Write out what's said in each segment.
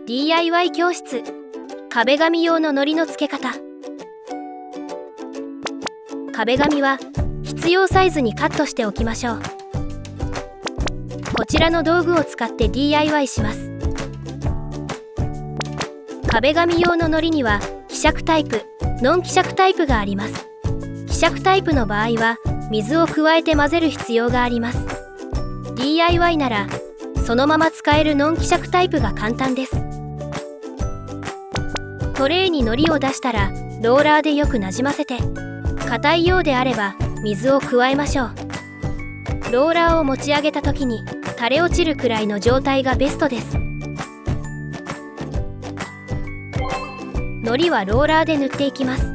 DIY 教室、壁紙用の糊の付け方。壁紙は必要サイズにカットしておきましょう。こちらの道具を使って DIY します。壁紙用の糊には希釈タイプ、ノン希釈タイプがあります。希釈タイプの場合は水を加えて混ぜる必要があります。DIY ならそのまま使えるノン希釈タイプが簡単です。トレイに糊を出したらローラーでよくなじませて、硬いようであれば水を加えましょう。ローラーを持ち上げた時に垂れ落ちるくらいの状態がベストです。糊はローラーで塗っていきます。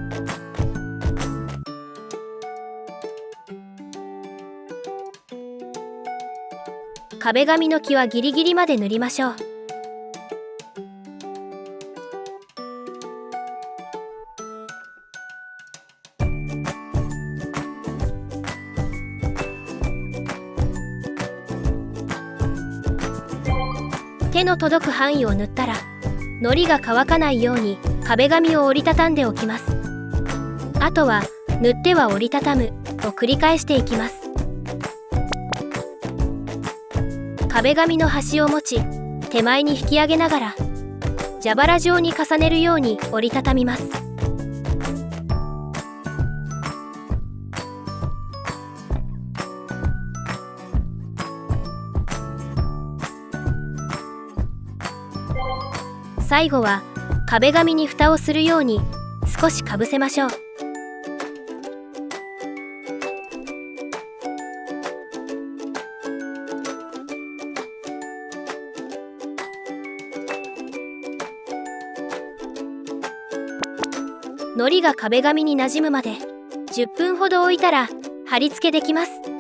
壁紙の木はギリギリまで塗りましょう。手の届く範囲を塗ったら、糊が乾かないように壁紙を折りたたんでおきます。あとは塗っては折りたたむを繰り返していきます。壁紙の端を持ち、手前に引き上げながら蛇腹状に重ねるように折りたたみます。最後は壁紙に蓋をするように少しかぶせましょう。糊が壁紙になじむまで10分ほど置いたら貼り付けできます。